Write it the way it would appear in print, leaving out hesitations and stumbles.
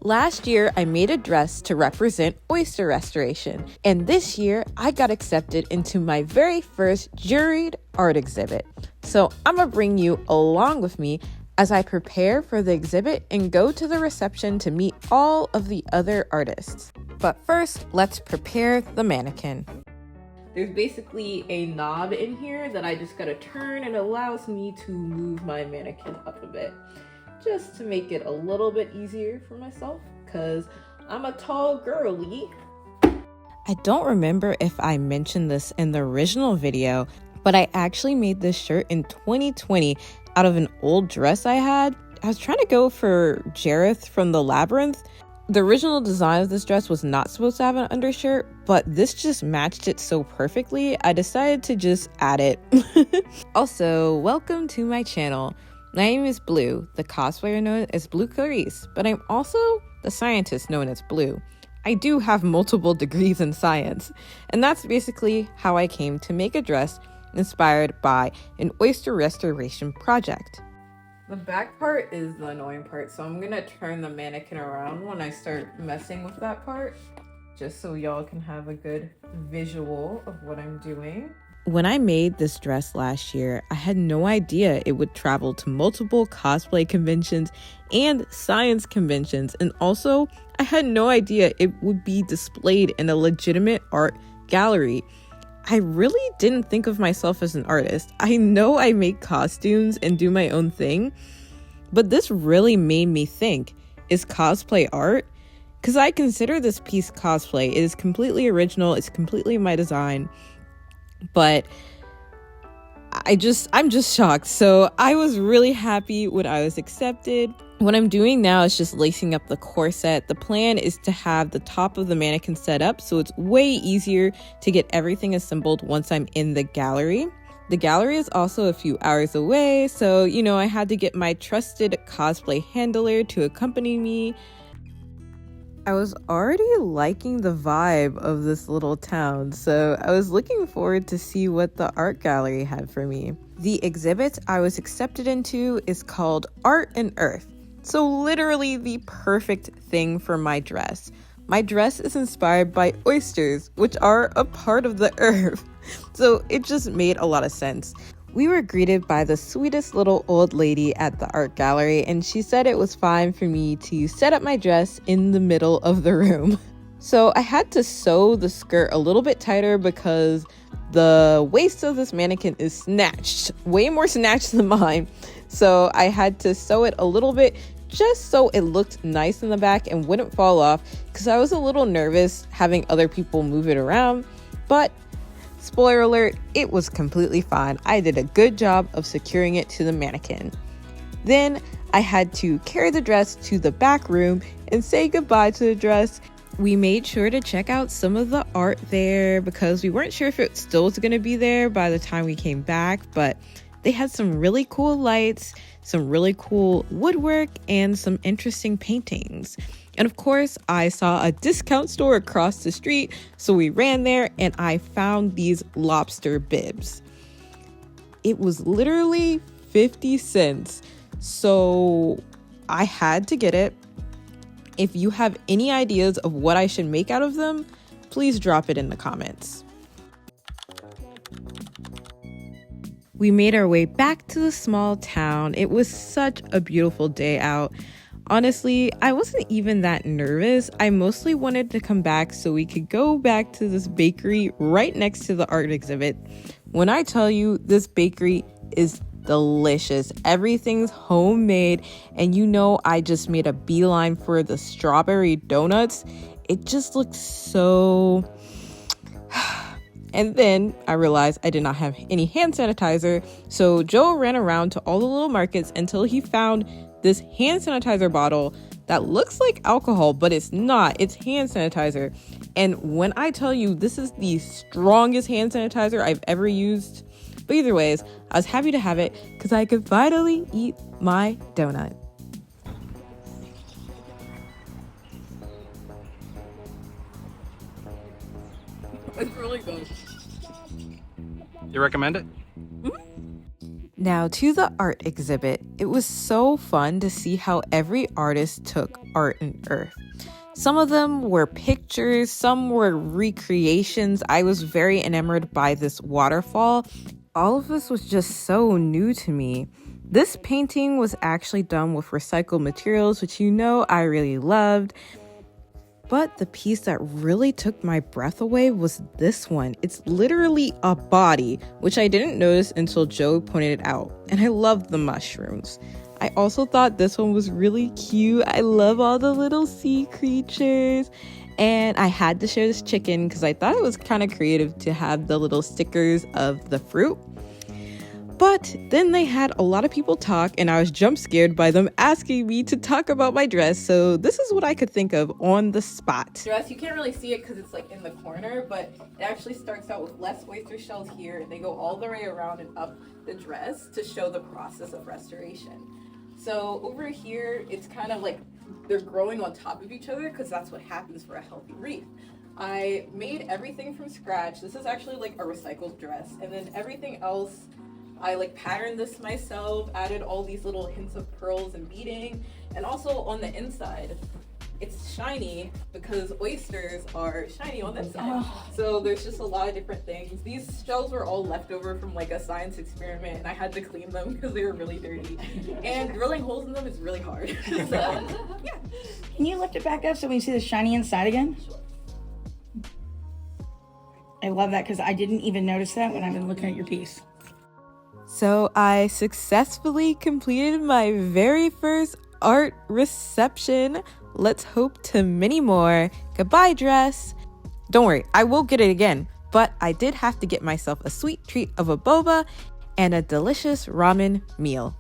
Last year, I made a dress to represent oyster restoration, and this year, I got accepted into my very first juried art exhibit. So I'm gonna bring you along with me as I prepare for the exhibit and go to the reception to meet all of the other artists. But first, let's prepare the mannequin. There's basically a knob in here that I just gotta turn, and it allows me to move my mannequin up a bit, just to make it a little bit easier for myself, because I'm a tall girly. I don't remember if I mentioned this in the original video, but I actually made this shirt in 2020 out of an old dress I had. I was trying to go for Jareth from the Labyrinth. The original design of this dress was not supposed to have an undershirt, but this just matched it so perfectly, I decided to just add it. Also, welcome to my channel. My name is Blue, the cosplayer known as Blue Clarice, but I'm also the scientist known as Blue. I do have multiple degrees in science, and that's basically how I came to make a dress inspired by an oyster restoration project. The back part is the annoying part, so I'm gonna turn the mannequin around when I start messing with that part, just so y'all can have a good visual of what I'm doing. When I made this dress last year, I had no idea it would travel to multiple cosplay conventions and science conventions, and also I had no idea it would be displayed in a legitimate art gallery. I really didn't think of myself as an artist. I know I make costumes and do my own thing, but this really made me think, is cosplay art? Because I consider this piece cosplay. It is completely original, it's completely my design, but I'm just shocked. So I was really happy when I was accepted. What I'm doing now is just lacing up the corset. The plan is to have the top of the mannequin set up so it's way easier to get everything assembled once I'm in the gallery. The gallery is also a few hours away, so I had to get my trusted cosplay handler to accompany me. I was already liking the vibe of this little town, so I was looking forward to see what the art gallery had for me. The exhibit I was accepted into is called Art and Earth, so literally the perfect thing for my dress. My dress is inspired by oysters, which are a part of the earth, so it just made a lot of sense. We were greeted by the sweetest little old lady at the art gallery, and she said it was fine for me to set up my dress in the middle of the room. So I had to sew the skirt a little bit tighter because the waist of this mannequin is snatched, way more snatched than mine. So I had to sew it a little bit just so it looked nice in the back and wouldn't fall off, because I was a little nervous having other people move it around, but spoiler alert, it was completely fine. I did a good job of securing it to the mannequin. Then I had to carry the dress to the back room and say goodbye to the dress. We made sure to check out some of the art there because we weren't sure if it still was going to be there by the time we came back, but they had some really cool lights, some really cool woodwork, and some interesting paintings. And of course, I saw a discount store across the street, so we ran there and I found these lobster bibs. It was literally 50 cents, so I had to get it. If you have any ideas of what I should make out of them, please drop it in the comments. We made our way back to the small town. It was such a beautiful day out. Honestly, I wasn't even that nervous. I mostly wanted to come back so we could go back to this bakery right next to the art exhibit. When I tell you, this bakery is delicious. Everything's homemade, and I just made a beeline for the strawberry donuts. It just looks so... And then I realized I did not have any hand sanitizer, so Joe ran around to all the little markets until he found this hand sanitizer bottle that looks like alcohol, but it's not. It's hand sanitizer. And when I tell you, this is the strongest hand sanitizer I've ever used. But either ways, I was happy to have it because I could finally eat my donut. It's really good. You recommend it? Now to the art exhibit. It was so fun to see how every artist took art and earth. Some of them were pictures, some were recreations. I was very enamored by this waterfall. All of this was just so new to me. This painting was actually done with recycled materials, which you know I really loved. But the piece that really took my breath away was this one. It's literally a body, which I didn't notice until Joe pointed it out. And I loved the mushrooms. I also thought this one was really cute. I love all the little sea creatures. And I had to share this chicken because I thought it was kind of creative to have the little stickers of the fruit. But then they had a lot of people talk, and I was jump scared by them asking me to talk about my dress. So this is what I could think of on the spot. Dress, you can't really see it because it's like in the corner, but it actually starts out with less oyster shells here, and they go all the way around and up the dress to show the process of restoration. So over here, it's kind of like they're growing on top of each other because that's what happens for a healthy wreath. I made everything from scratch. This is actually like a recycled dress, and then everything else, I like patterned this myself, added all these little hints of pearls and beading, and also on the inside, it's shiny because oysters are shiny on this side. So there's just a lot of different things. These shells were all left over from like a science experiment, and I had to clean them because they were really dirty. And drilling holes in them is really hard. So, yeah. Can you lift it back up so we can see the shiny inside again? I love that because I didn't even notice that when I've been looking at your piece. So I successfully completed my very first art reception. Let's hope to many more. Goodbye, dress. Don't worry, I will get it again, but I did have to get myself a sweet treat of a boba and a delicious ramen meal.